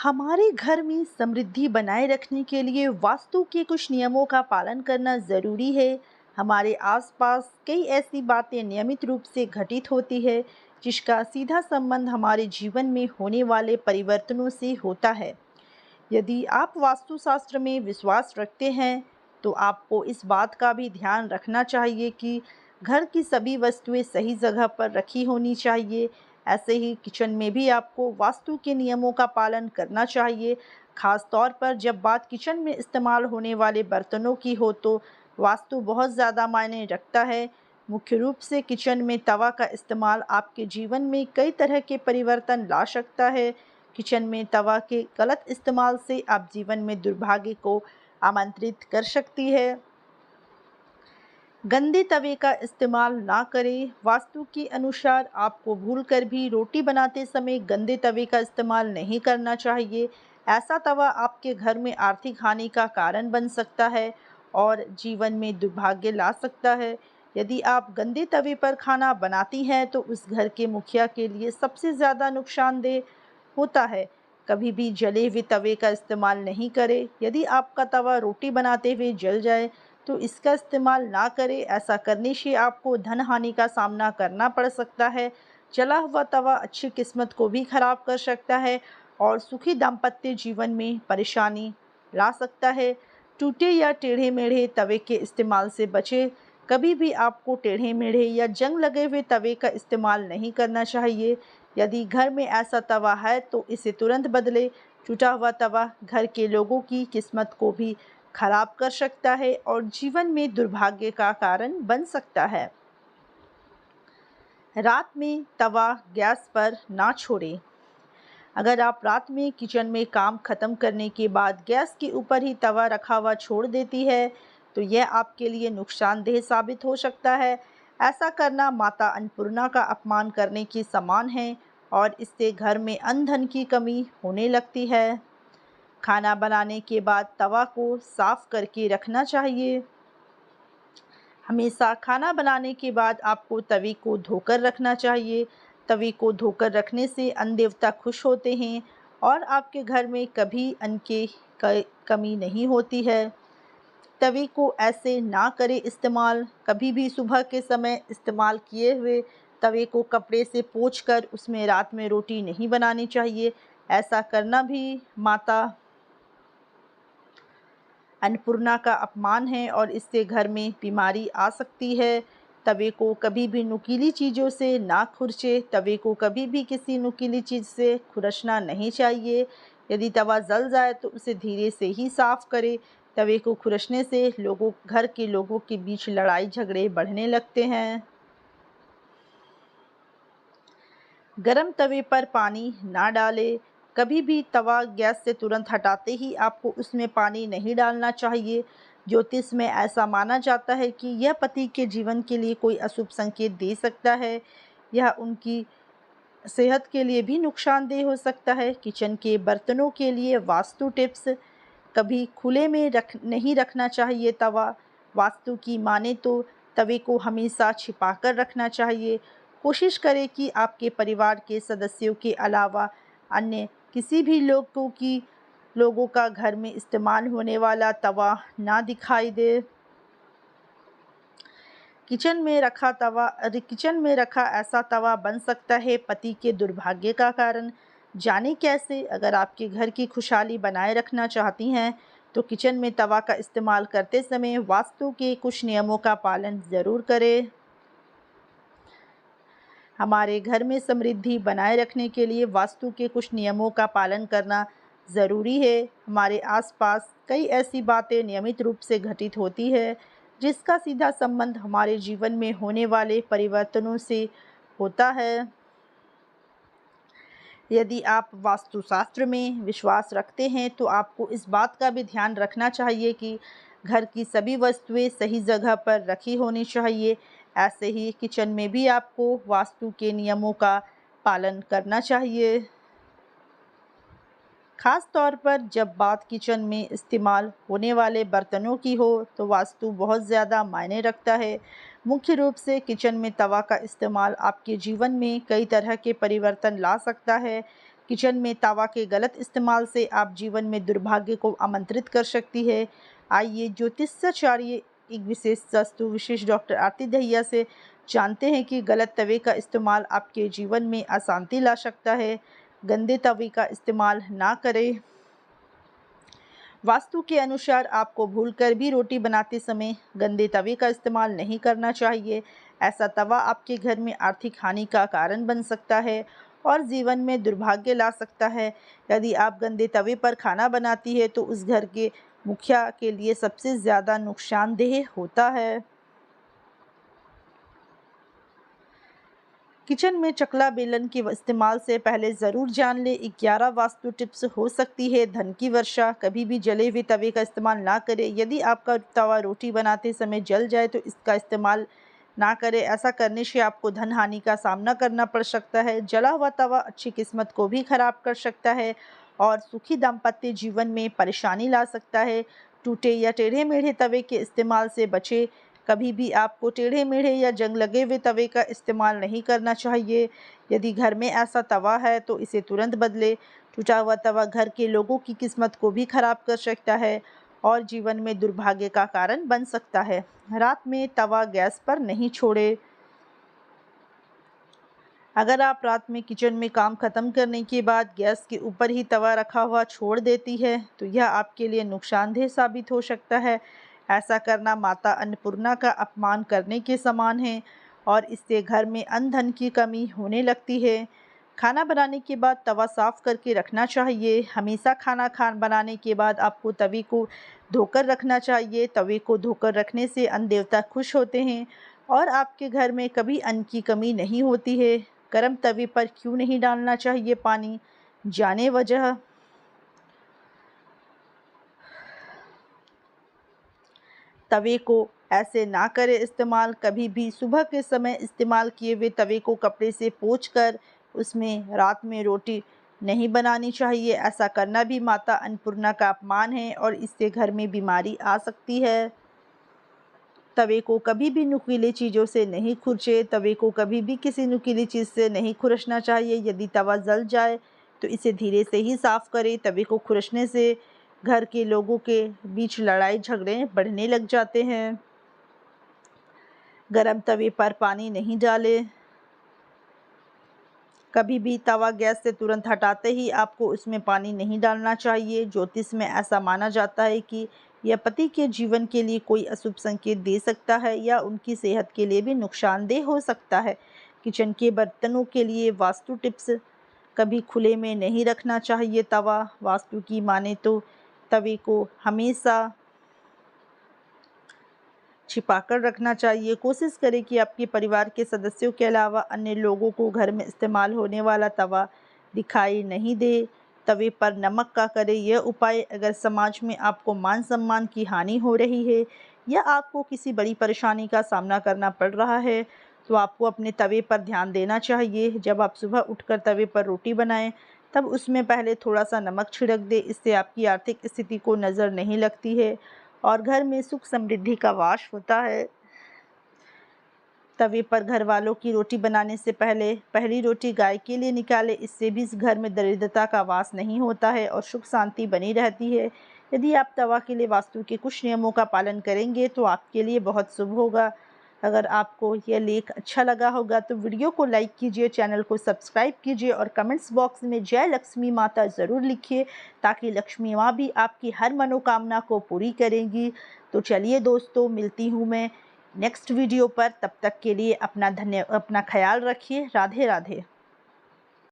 हमारे घर में समृद्धि बनाए रखने के लिए वास्तु के कुछ नियमों का पालन करना ज़रूरी है। हमारे आसपास कई ऐसी बातें नियमित रूप से घटित होती है जिसका सीधा संबंध हमारे जीवन में होने वाले परिवर्तनों से होता है। यदि आप वास्तुशास्त्र में विश्वास रखते हैं, तो आपको इस बात का भी ध्यान रखना चाहिए कि घर की सभी वस्तुएं सही जगह पर रखी होनी चाहिए। ऐसे ही किचन में भी आपको वास्तु के नियमों का पालन करना चाहिए। खास तौर पर जब बात किचन में इस्तेमाल होने वाले बर्तनों की हो, तो वास्तु बहुत ज़्यादा मायने रखता है। मुख्य रूप से किचन में तवा का इस्तेमाल आपके जीवन में कई तरह के परिवर्तन ला सकता है। किचन में तवा के गलत इस्तेमाल से आप जीवन में दुर्भाग्य को आमंत्रित कर सकती है। गंदे तवे का इस्तेमाल ना करें। वास्तु के अनुसार आपको भूलकर भी रोटी बनाते समय गंदे तवे का इस्तेमाल नहीं करना चाहिए। ऐसा तवा आपके घर में आर्थिक हानि का कारण बन सकता है और जीवन में दुर्भाग्य ला सकता है। यदि आप गंदे तवे पर खाना बनाती हैं, तो उस घर के मुखिया के लिए सबसे ज़्यादा नुकसानदेह होता है। कभी भी जले हुए तवे का इस्तेमाल नहीं करें। यदि आपका तवा रोटी बनाते हुए जल जाए, तो इसका इस्तेमाल ना करें। ऐसा करने से आपको धन हानि का सामना करना पड़ सकता है। जला हुआ तवा अच्छी किस्मत को भी खराब कर सकता है और सुखी दाम्पत्य जीवन में परेशानी ला सकता है। टूटे या टेढ़े मेढ़े तवे के इस्तेमाल से बचें। कभी भी आपको टेढ़े मेढ़े या जंग लगे हुए तवे का इस्तेमाल नहीं करना चाहिए। यदि घर में ऐसा तवा है, तो इसे तुरंत बदलें। टूटा हुआ तवा घर के लोगों की किस्मत को भी खराब कर सकता है और जीवन में दुर्भाग्य का कारण बन सकता है। रात में तवा गैस पर ना छोड़ें। अगर आप रात में किचन में काम खत्म करने के बाद गैस के ऊपर ही तवा रखा हुआ छोड़ देती है, तो यह आपके लिए नुकसानदेह साबित हो सकता है। ऐसा करना माता अन्नपूर्णा का अपमान करने के समान है और इससे घर में अन्न धन की कमी होने लगती है। खाना बनाने के बाद तवा को साफ करके रखना चाहिए। हमेशा खाना बनाने के बाद आपको तवे को धोकर रखना चाहिए। तवे को धोकर रखने से अन्न देवता खुश होते हैं और आपके घर में कभी अन्न की कमी नहीं होती है। तवे को ऐसे ना करें इस्तेमाल। कभी भी सुबह के समय इस्तेमाल किए हुए तवे को कपड़े से पोंछकर उसमें रात में रोटी नहीं बनानी चाहिए। ऐसा करना भी माता अन्नपूर्णा का अपमान है और इससे घर में बीमारी आ सकती है। तवे को कभी भी नुकीली चीज़ों से ना खुरचे। तवे को कभी भी किसी नुकीली चीज़ से खुरचना नहीं चाहिए। यदि तवा जल जाए, तो उसे धीरे से ही साफ करें। तवे को खुरचने से घर के लोगों के बीच लड़ाई झगड़े बढ़ने लगते हैं। गरम तवे पर पानी ना डालें। कभी भी तवा गैस से तुरंत हटाते ही आपको उसमें पानी नहीं डालना चाहिए। ज्योतिष में ऐसा माना जाता है कि यह पति के जीवन के लिए कोई अशुभ संकेत दे सकता है। यह उनकी सेहत के लिए भी नुकसानदेह हो सकता है। किचन के बर्तनों के लिए वास्तु टिप्स: कभी खुले में नहीं रखना चाहिए तवा। वास्तु की माने तो तवे को हमेशा छिपाकर रखना चाहिए। कोशिश करें कि आपके परिवार के सदस्यों के अलावा अन्य किसी भी लोगों का घर में इस्तेमाल होने वाला तवा ना दिखाई दे। किचन में रखा ऐसा तवा बन सकता है पति के दुर्भाग्य का कारण। जाने कैसे? अगर आपके घर की खुशहाली बनाए रखना चाहती हैं, तो किचन में तवा का इस्तेमाल करते समय वास्तु के कुछ नियमों का पालन ज़रूर करें। हमारे घर में समृद्धि बनाए रखने के लिए वास्तु के कुछ नियमों का पालन करना ज़रूरी है। हमारे आसपास कई ऐसी बातें नियमित रूप से घटित होती है जिसका सीधा संबंध हमारे जीवन में होने वाले परिवर्तनों से होता है। यदि आप वास्तुशास्त्र में विश्वास रखते हैं, तो आपको इस बात का भी ध्यान रखना चाहिए कि घर की सभी वस्तुएं सही जगह पर रखी होनी चाहिए। ऐसे ही किचन में भी आपको वास्तु के नियमों का पालन करना चाहिए। खास तौर पर जब बात किचन में इस्तेमाल होने वाले बर्तनों की हो, तो वास्तु बहुत ज़्यादा मायने रखता है। मुख्य रूप से किचन में तवा का इस्तेमाल आपके जीवन में कई तरह के परिवर्तन ला सकता है। किचन में तवा के गलत इस्तेमाल से आप जीवन में दुर्भाग्य को आमंत्रित कर सकती है। आइए ज्योतिषाचार्य एक विशेष वास्तु विशेष डॉक्टर आरती दहिया से जानते हैं कि गलत तवे का इस्तेमाल आपके जीवन में अशांति ला सकता है। गंदे तवे का इस्तेमाल ना करें। वास्तु के अनुसार आपको भूलकर भी रोटी बनाते समय गंदे तवे का इस्तेमाल नहीं करना चाहिए। ऐसा तवा आपके घर में आर्थिक हानि का कारण बन सकता है और जीवन में दुर्भाग्य ला सकता है। यदि आप गंदे तवे पर खाना बनाती है तो उस घर के मुखिया के लिए सबसे ज़्यादा नुकसानदेह होता है। किचन में चकला बेलन के इस्तेमाल से पहले ज़रूर जान ले 11 वास्तु टिप्स हो सकती है धन की वर्षा। कभी भी जले हुए तवे का इस्तेमाल ना करें। यदि आपका तवा रोटी बनाते समय जल जाए तो इसका इस्तेमाल ना करें। ऐसा करने से आपको धन हानि का सामना करना पड़ सकता है। जला हुआ तवा अच्छी किस्मत को भी खराब कर सकता है और सुखी दाम्पत्य जीवन में परेशानी ला सकता है। टूटे या टेढ़े मेढ़े तवे के इस्तेमाल से बचें। कभी भी आपको टेढ़े मेढ़े या जंग लगे हुए तवे का इस्तेमाल नहीं करना चाहिए। यदि घर में ऐसा तवा है तो इसे तुरंत बदलें। टूटा हुआ तवा घर के लोगों की किस्मत को भी खराब कर सकता है और जीवन में दुर्भाग्य का कारण बन सकता है। रात में तवा गैस पर नहीं छोड़ें। अगर आप रात में किचन में काम खत्म करने के बाद गैस के ऊपर ही तवा रखा हुआ छोड़ देती है तो यह आपके लिए नुकसानदेह साबित हो सकता है। ऐसा करना माता अन्नपूर्णा का अपमान करने के समान है और इससे घर में अन्न धन की कमी होने लगती है। खाना बनाने के बाद तवा साफ करके रखना चाहिए। हमेशा खाना बनाने के बाद आपको तवे को धोकर रखना चाहिए। तवे को धोकर रखने से अन्न देवता खुश होते हैं और आपके घर में कभी अन्न की कमी नहीं होती है। गर्म तवे पर क्यों नहीं डालना चाहिए पानी, जाने वजह। तवे को ऐसे ना करें इस्तेमाल। कभी भी सुबह के समय इस्तेमाल किए हुए तवे को कपड़े से पोंछकर उसमें रात में रोटी नहीं बनानी चाहिए। ऐसा करना भी माता अन्नपूर्णा का अपमान है और इससे घर में बीमारी आ सकती है। तवे को कभी भी नुकीली चीज़ों से नहीं खुरचे। तवे को कभी भी किसी नुकीली चीज़ से नहीं खुरचना चाहिए। यदि तवा जल जाए तो इसे धीरे से ही साफ़ करें। तवे को खुरचने से घर के लोगों के बीच लड़ाई झगड़े बढ़ने लग जाते हैं। गरम तवे पर पानी नहीं डालें। कभी भी तवा गैस से तुरंत हटाते ही आपको उसमें पानी नहीं डालना चाहिए। ज्योतिष में ऐसा माना जाता है कि यह पति के जीवन के लिए कोई अशुभ संकेत दे सकता है या उनकी सेहत के लिए भी नुकसानदेह हो सकता है। किचन के बर्तनों के लिए वास्तु टिप्स, कभी खुले में नहीं रखना चाहिए तवा। वास्तु की माने तो तवे को हमेशा छिपाकर रखना चाहिए। कोशिश करें कि आपके परिवार के सदस्यों के अलावा अन्य लोगों को घर में इस्तेमाल होने वाला तवा दिखाई नहीं दे। तवे पर नमक का करें यह उपाय अगर समाज में आपको मान सम्मान की हानि हो रही है या आपको किसी बड़ी परेशानी का सामना करना पड़ रहा है तो आपको अपने तवे पर ध्यान देना चाहिए। जब आप सुबह उठकर तवे पर रोटी बनाएं तब उसमें पहले थोड़ा सा नमक छिड़क दें। इससे आपकी आर्थिक स्थिति को नज़र नहीं लगती है और घर में सुख समृद्धि का वास होता है। तवे पर घर वालों की रोटी बनाने से पहले पहली रोटी गाय के लिए निकालें। इससे भी इस घर में दरिद्रता का वास नहीं होता है और सुख शांति बनी रहती है। यदि आप तवा के लिए वास्तु के कुछ नियमों का पालन करेंगे तो आपके लिए बहुत शुभ होगा। अगर आपको यह लेख अच्छा लगा होगा तो वीडियो को लाइक कीजिए, चैनल को सब्सक्राइब कीजिए और कमेंट्स बॉक्स में जय लक्ष्मी माता ज़रूर लिखिए ताकि लक्ष्मी माँ भी आपकी हर मनोकामना को पूरी करेंगी। तो चलिए दोस्तों, मिलती हूँ मैं नेक्स्ट वीडियो पर। तब तक के लिए अपना ख्याल रखिए। राधे राधे।